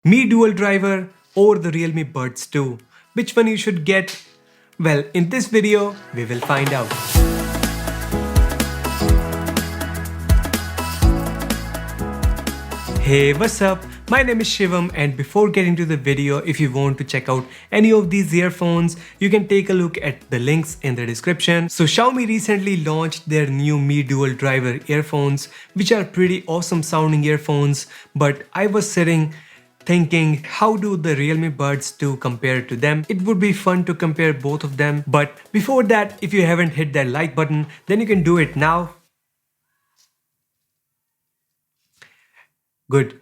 Mi Dual Driver or the Realme Buds 2. Which one you should get? Well, in this video, we will find out. Hey, what's up? My name is Shivam, and before getting to the video, if you want to check out any of these earphones, you can take a look at the links in the description. So Xiaomi recently launched their new Mi Dual Driver earphones, which are pretty awesome sounding earphones, but I was sitting thinking, how do the Realme Buds 2 compare to them? It would be fun to compare both of them, but before that, if you haven't hit that like button, then you can do it now. Good.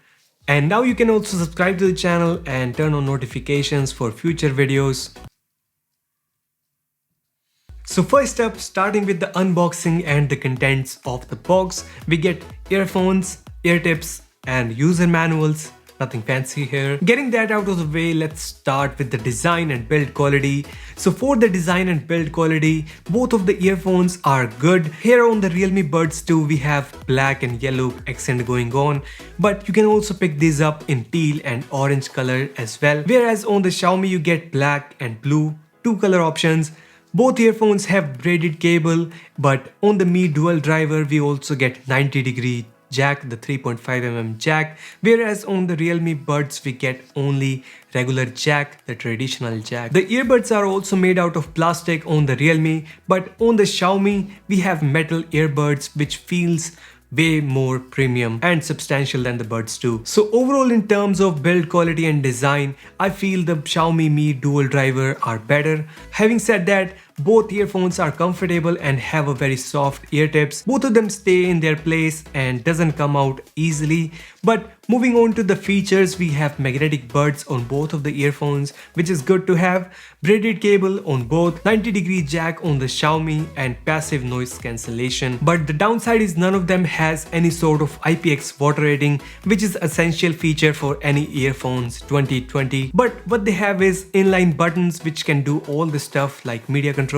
And now you can also subscribe to the channel and turn on notifications for future videos. So first up, starting with the unboxing and the contents of the box, we get earphones, ear tips, and user manuals. Nothing fancy here. Getting that out of the way, let's start with the design and build quality. So for the design and build quality, both of the earphones are good. Here on the Realme Buds 2, we have black and yellow accent going on, but you can also pick these up in teal and orange color as well. Whereas on the Xiaomi, you get black and blue, two color options. Both earphones have braided cable, but on the Mi Dual Driver, we also get 90-degree jack, the 3.5mm jack, whereas on the Realme Buds we get only regular jack, the traditional jack. The earbuds are also made out of plastic on the Realme, but on the Xiaomi we have metal earbuds, which feels way more premium and substantial than the Buds 2. So overall, in terms of build quality and design, I feel the Xiaomi Mi Dual Driver are better. Having said that, both earphones are comfortable and have a very soft ear tips. Both of them stay in their place and doesn't come out easily. But moving on to the features, we have magnetic buds on both of the earphones, which is good to have. Braided cable on both, 90-degree jack on the Xiaomi, and passive noise cancellation. But the downside is none of them has any sort of IPX water rating, which is essential feature for any earphones 2020. But what they have is inline buttons, which can do all the stuff like media control,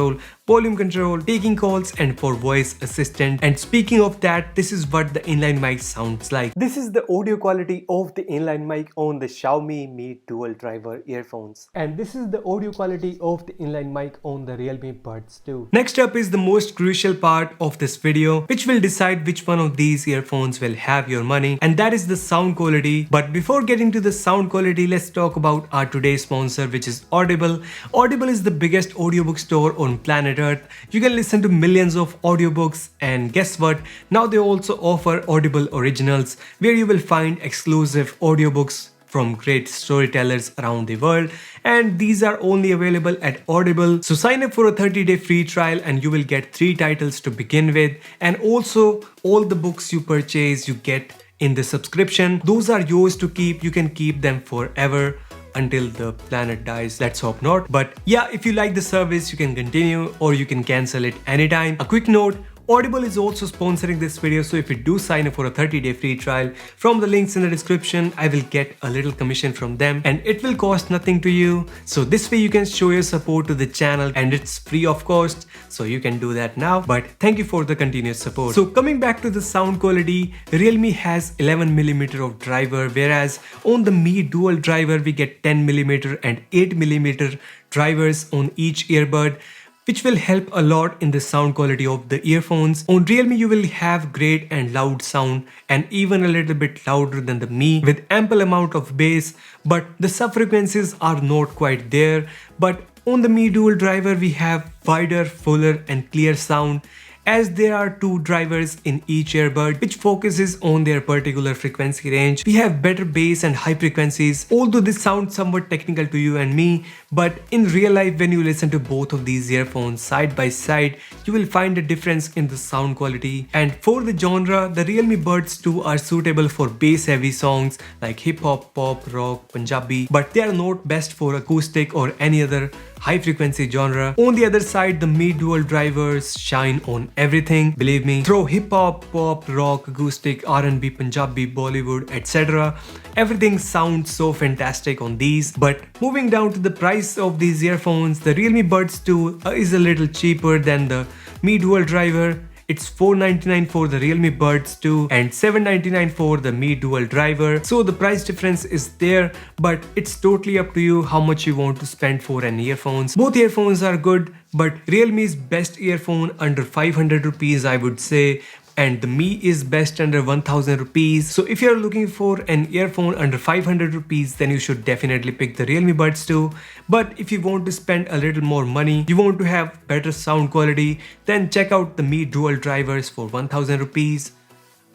volume control, taking calls, and for voice assistant. And speaking of that, this is what the inline mic sounds like. This is the audio quality of the inline mic on the Xiaomi Mi Dual Driver earphones. And this is the audio quality of the inline mic on the Realme Buds 2. Next up is the most crucial part of this video, which will decide which one of these earphones will have your money, and that is the sound quality. But before getting to the sound quality, let's talk about our today's sponsor, which is Audible. Audible is the biggest audiobook store on planet Earth. You can listen to millions of audiobooks, and guess what? Now they also offer Audible Originals, where you will find exclusive audiobooks from great storytellers around the world, and these are only available at Audible. So sign up for a 30-day free trial and you will get 3 titles to begin with, and also all the books you purchase you get in the subscription. Those are yours to keep. You can keep them forever until the planet dies. Let's hope not. But yeah, if you like the service, you can continue or you can cancel it anytime. A quick note, Audible is also sponsoring this video, so if you do sign up for a 30-day free trial from the links in the description, I will get a little commission from them and it will cost nothing to you. So this way you can show your support to the channel and it's free of cost, so you can do that now. But thank you for the continuous support. So coming back to the sound quality, Realme has 11mm of driver, whereas on the Mi Dual Driver we get 10mm and 8mm drivers on each earbud, which will help a lot in the sound quality of the earphones. On Realme, you will have great and loud sound, and even a little bit louder than the Mi, with ample amount of bass, but the sub frequencies are not quite there. But on the Mi Dual Driver, we have wider, fuller and clear sound, as there are 2 drivers in each earbud, which focuses on their particular frequency range. We have better bass and high frequencies, although this sounds somewhat technical to you and me, but in real life when you listen to both of these earphones side by side, you will find a difference in the sound quality. And for the genre, the Realme Buds 2 are suitable for bass heavy songs like hip hop, pop, rock, Punjabi, but they are not best for acoustic or any other high frequency genre. On the other side, the Mi Dual Drivers shine on everything. Believe me, throw hip hop, pop, rock, acoustic, R&B, Punjabi, Bollywood, etc. Everything sounds so fantastic on these. But moving down to the price of these earphones, the Realme Buds 2 is a little cheaper than the Mi Dual Driver. It's $499 for the Realme Buds 2 and $799 for the Mi Dual Driver. So the price difference is there, but it's totally up to you how much you want to spend for an earphones. Both earphones are good, but Realme's best earphone under 500 rupees, I would say, and the Mi is best under 1000 rupees. So if you're looking for an earphone under 500 rupees, then you should definitely pick the Realme Buds 2. But if you want to spend a little more money, you want to have better sound quality, then check out the Mi Dual Drivers for 1000 rupees.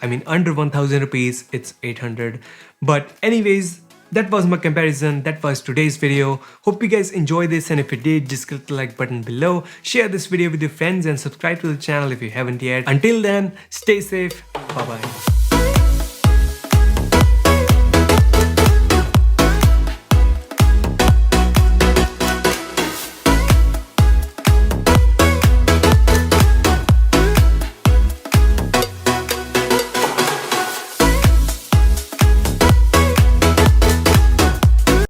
I mean, under 1000 rupees, it's 800. But anyways, that was my comparison. That was today's video. Hope you guys enjoyed this, and if you did, just click the like button below, share this video with your friends, and subscribe to the channel if you haven't yet. Until then, stay safe. Bye bye.